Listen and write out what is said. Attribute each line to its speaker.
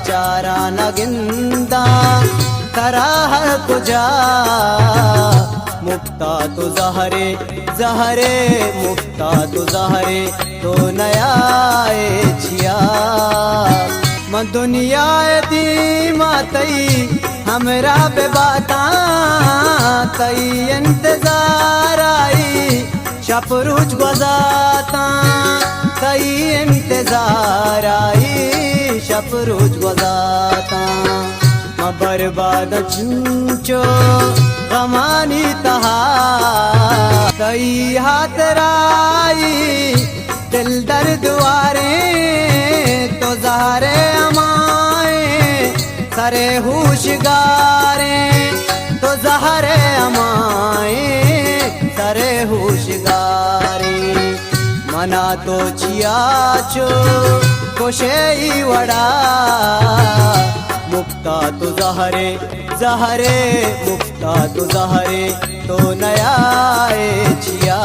Speaker 1: चारा नगिंदा तरा हर कुजा मुक्ता तो जहरे जहरे मुक्ता तो जहरे तो नया छिया म दुनिया दी मातई हमरा पे बाता तई इंतजार आई शपरूज गुजाता तई इंतजार आई शपरूज गुजाता म बर्बाद चूचो गमानी तहा तई हाथ राई दिल दर्द वारे तो ज़हरे अमाए सरे होशगारे तो ज़हरे अमाए सरे होशगारे मना तो चियाचो कोशे वड़ा मुक्ता तो ज़हरे ज़हरे मुक्ता तो ज़हरे तो नया छिया।